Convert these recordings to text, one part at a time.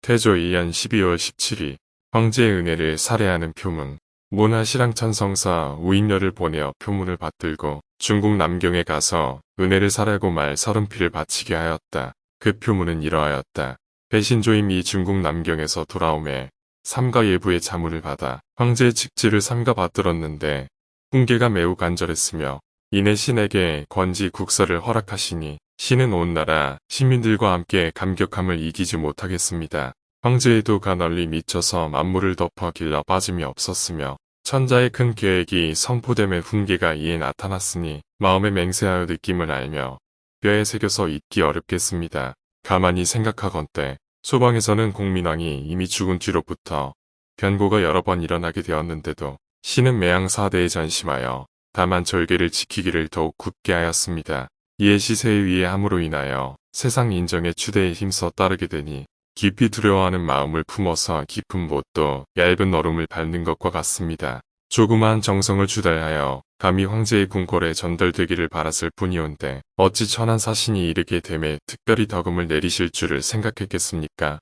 태조 2년 12월 17일 황제의 은혜를 살해하는 표문. 문하시랑 천성사 우인녀를 보내어 표문을 받들고 중국 남경에 가서 은혜를 살해하고 말 30피를 바치게 하였다. 그 표문은 이러하였다. 배신조임이 중국 남경에서 돌아오매 삼가 예부의 자문을 받아 황제의 직지를 삼가 받들었는데 훈계가 매우 간절했으며 이내 신에게 권지 국서를 허락하시니 신은 온 나라 시민들과 함께 감격함을 이기지 못하겠습니다. 황제의 도가 널리 미쳐서 만물을 덮어 길러 빠짐이 없었으며 천자의 큰 계획이 선포됨의 훈계가 이에 나타났으니 마음에 맹세하여 느낌을 알며 뼈에 새겨서 잊기 어렵겠습니다. 가만히 생각하건대 소방에서는 공민왕이 이미 죽은 뒤로부터 변고가 여러 번 일어나게 되었는데도 신은 매양 4대에 전심하여 다만 절개를 지키기를 더욱 굳게 하였습니다. 이에 시세에 의해함으로 인하여 세상 인정의 추대에 힘써 따르게 되니 깊이 두려워하는 마음을 품어서 깊은 못도 얇은 얼음을 밟는 것과 같습니다. 조그마한 정성을 주달하여 감히 황제의 궁궐에 전달되기를 바랐을 뿐이온데 어찌 천한 사신이 이르게 됨에 특별히 덕음을 내리실 줄을 생각했겠습니까?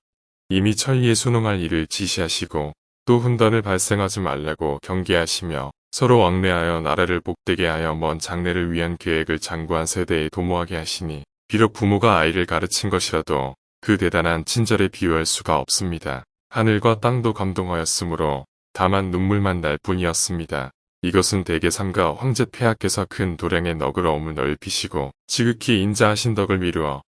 이미 천리에 순응할 일을 지시하시고 또 훈단을 발생하지 말라고 경계하시며 서로 왕래하여 나라를 복되게 하여 먼 장래를 위한 계획을 장구한 세대에 도모하게 하시니 비록 부모가 아이를 가르친 것이라도 그 대단한 친절에 비유할 수가 없습니다. 하늘과 땅도 감동하였으므로 다만 눈물만 날 뿐이었습니다. 이것은 대개 삼가 황제 폐하께서 큰 도량의 너그러움을 넓히시고 지극히 인자하신 덕을 미루어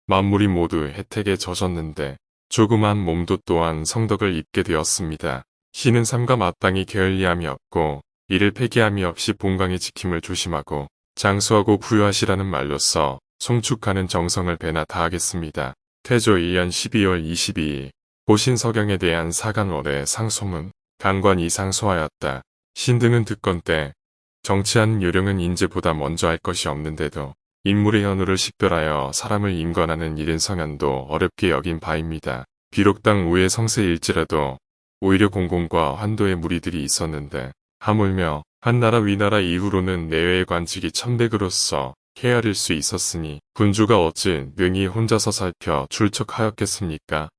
만물이 모두 혜택에 젖었는데 조그만 몸도 또한 성덕을 입게 되었습니다. 신은 삼가 마땅히 게을리함이 없고 이를 폐기함이 없이 본강의 지킴을 조심하고 장수하고 부유하시라는 말로써 송축하는 정성을 배나 다하겠습니다. 태조 2년 12월 22일 고신서경에 대한 사간월의 상소문. 강관이 상소하였다. 신등은 듣건대 정치하는 요령은 인재보다 먼저 할 것이 없는데도 인물의 현우를 식별하여 사람을 임관하는 일은 성현도 어렵게 여긴 바입니다. 비록 땅 우의 성세일지라도 오히려 공공과 환도의 무리들이 있었는데 하물며 한나라 위나라 이후로는 내외의 관직이 천백으로서 헤아릴 수 있었으니 군주가 어찌 능히 혼자서 살펴 출척하였겠습니까?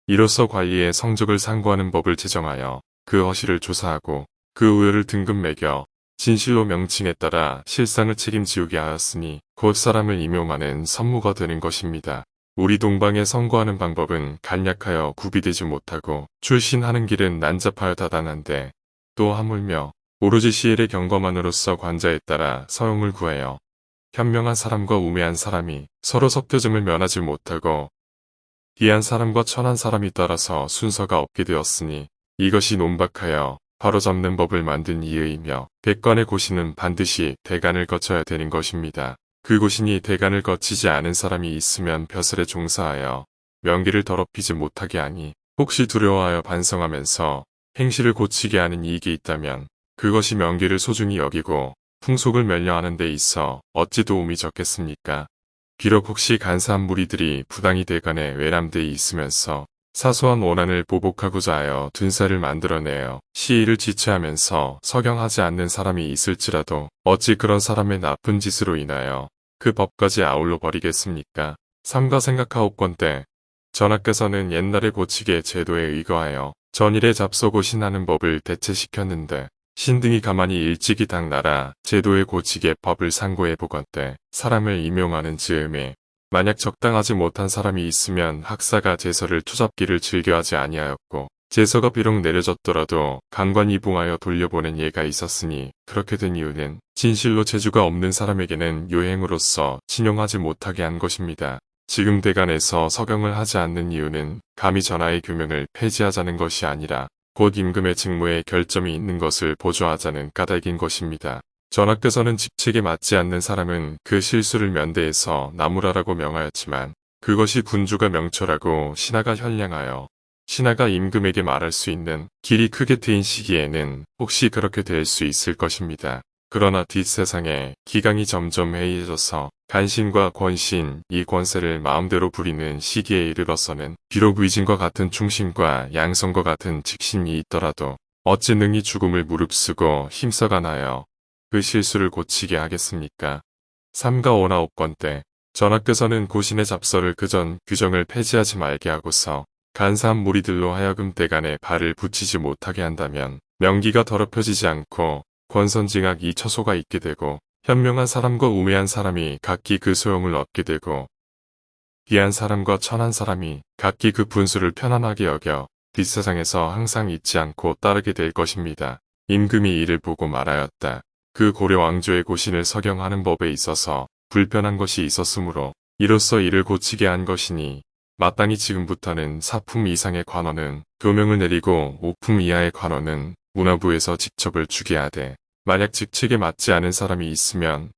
이로써 관리의 성적을 상고하는 법을 제정하여 그 허실을 조사하고 그 우열을 등급 매겨 진실로 명칭에 따라 실상을 책임지우게 하였으니 곧 사람을 임용하는 선무가 되는 것입니다. 우리 동방에 선거하는 방법은 간략하여 구비되지 못하고 출신하는 길은 난잡하여 다단한데 또 하물며 오로지 시일의 경거만으로서 관자에 따라 서용을 구하여 현명한 사람과 우매한 사람이 서로 섞여짐을 면하지 못하고 기한 사람과 천한 사람이 따라서 순서가 없게 되었으니 이것이 논박하여 바로잡는 법을 만든 이의이며 백관의 고신은 반드시 대간을 거쳐야 되는 것입니다. 그 고신이 대간을 거치지 않은 사람이 있으면 벼슬에 종사하여 명기를 더럽히지 못하게 하니 혹시 두려워하여 반성하면서 행실을 고치게 하는 이익이 있다면 그것이 명기를 소중히 여기고 풍속을 멸려하는 데 있어 어찌 도움이 적겠습니까? 비록 혹시 간사한 무리들이 부당히 대간에 외람되어 있으면서 사소한 원한을 보복하고자 하여 둔사를 만들어내어 시위를 지체하면서 서경하지 않는 사람이 있을지라도 어찌 그런 사람의 나쁜 짓으로 인하여 그 법까지 아울러 버리겠습니까? 삼가 생각하옵건대 전하께서는 옛날에 고치게 제도에 의거하여 전일에 잡소고신하는 법을 대체시켰는데 신등이 가만히 일찍이 당나라 제도에 고치게 법을 상고해보건대 사람을 임용하는 즈음에 만약 적당하지 못한 사람이 있으면 학사가 제서를 투잡기를 즐겨하지 아니하였고 제서가 비록 내려졌더라도 강관이 붕하여 돌려보낸 예가 있었으니 그렇게 된 이유는 진실로 재주가 없는 사람에게는 요행으로서 진용하지 못하게 한 것입니다. 지금 대간에서 서경을 하지 않는 이유는 감히 전하의 교명을 폐지하자는 것이 아니라 곧 임금의 직무에 결점이 있는 것을 보조하자는 까닭인 것입니다. 전하께서는 직책에 맞지 않는 사람은 그 실수를 면대해서 나무라라고 명하였지만 그것이 군주가 명철하고 신하가 현량하여 신하가 임금에게 말할 수 있는 길이 크게 트인 시기에는 혹시 그렇게 될 수 있을 것입니다. 그러나 뒷세상에 기강이 점점 해이해져서 간신과 권신, 이 권세를 마음대로 부리는 시기에 이르러서는 비록 위진과 같은 충신과 양성과 같은 직신이 있더라도 어찌 능히 죽음을 무릅쓰고 힘써가나요? 그 실수를 고치게 하겠습니까? 삼가 오나옵건대 전하께서는 고신의 잡서를 그전 규정을 폐지하지 말게 하고서 간사한 무리들로 하여금 대간에 발을 붙이지 못하게 한다면 명기가 더럽혀지지 않고 권선징악 이 처소가 있게 되고 현명한 사람과 우매한 사람이 각기 그 소용을 얻게 되고 귀한 사람과 천한 사람이 각기 그 분수를 편안하게 여겨 뒷세상에서 항상 잊지 않고 따르게 될 것입니다. 임금이 이를 보고 말하였다. 그 고려 왕조의 고신을 석영하는 법에 있어서 불편한 것이 있었으므로 이로써 이를 고치게 한 것이니 마땅히 지금부터는 4품 이상의 관원은 교명을 내리고 5품 이하의 관원은 문화부에서 직첩을 주게 하되 만약 직책에 맞지 않은 사람이 있으면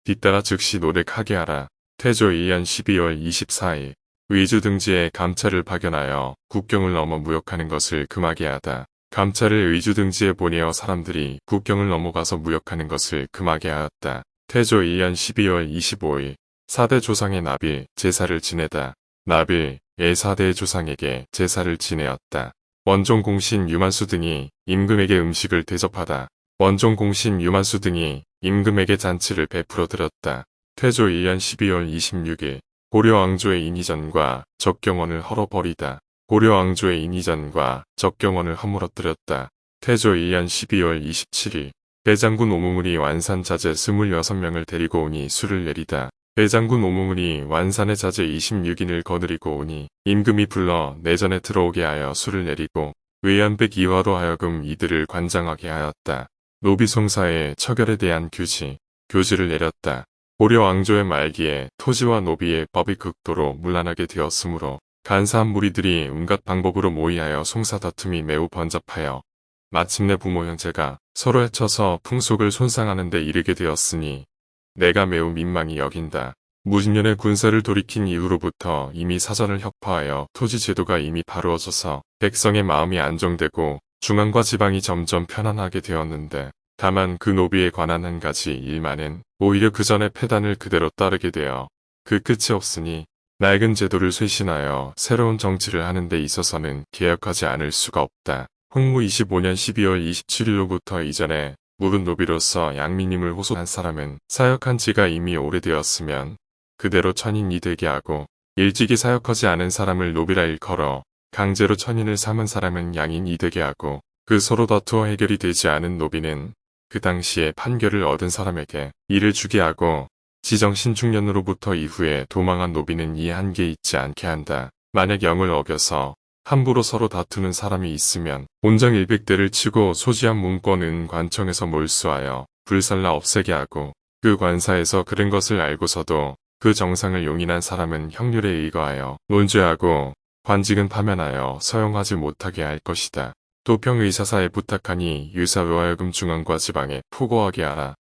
뒤따라 즉시 노력하게 하라. 태조 2년 12월 24일 의주 등지에 감찰을 파견하여 국경을 넘어 무역하는 것을 금하게 하다. 감찰을 의주 등지에 보내어 사람들이 국경을 넘어가서 무역하는 것을 금하게 하였다. 태조 2년 12월 25일 4대 조상의 나빌 제사를 지내다. 나빌 예4대 조상에게 제사를 지내었다. 원종 공신 유만수 등이 임금에게 음식을 대접하다. 원종 공신 유만수 등이 임금에게 잔치를 베풀어 드렸다. 태조 2년 12월 26일 고려 왕조의 인의전과 적경원을 헐어버리다. 고려 왕조의 인의전과 적경원을 허물어뜨렸다. 태조 2년 12월 27일 대장군 오무문이 완산 자제 26명을 데리고 오니 수를 내리다. 대장군 오무문이 완산의 자제 26인을 거느리고 오니 임금이 불러 내전에 들어오게 하여 수를 내리고 외연백 이화로 하여금 이들을 관장하게 하였다. 노비송사의 처결에 대한 교지를 내렸다. 고려 왕조의 말기에 토지와 노비의 법이 극도로 문란하게 되었으므로 간사한 무리들이 온갖 방법으로 모의하여 송사 다툼이 매우 번잡하여 마침내 부모 형제가 서로 해쳐서 풍속을 손상하는 데 이르게 되었으니 내가 매우 민망히 여긴다. 무진년의 군사를 돌이킨 이후로부터 이미 사전을 혁파하여 토지 제도가 이미 바루어져서 백성의 마음이 안정되고 중앙과 지방이 점점 편안하게 되었는데 다만 그 노비에 관한 한 가지 일만은 오히려 그 전의 패단을 그대로 따르게 되어 그 끝이 없으니 낡은 제도를 쇄신하여 새로운 정치를 하는 데 있어서는 개혁하지 않을 수가 없다. 홍무 25년 12월 27일로부터 이전에 묵은 노비로서 양미님을 호소한 사람은 사역한 지가 이미 오래되었으면 그대로 천인이 되게 하고 일찍이 사역하지 않은 사람을 노비라 일컬어 강제로 천인을 삼은 사람은 양인이 되게 하고 그 서로 다투어 해결이 되지 않은 노비는 그 당시에 판결을 얻은 사람에게 일을 주게 하고 지정 신중년으로부터 이후에 도망한 노비는 이 한계에 있지 않게 한다. 만약 영을 어겨서 함부로 서로 다투는 사람이 있으면 온정 100대를 치고 소지한 문권은 관청에서 몰수하여 불살라 없애게 하고 그 관사에서 그런 것을 알고서도 그 정상을 용인한 사람은 형률에 의거하여 논죄하고 관직은 파면하여 서용하지 못하게 할 것이다. 도평의사사에 부탁하니 유사외하여금 중앙과 지방에 포고하게 하라.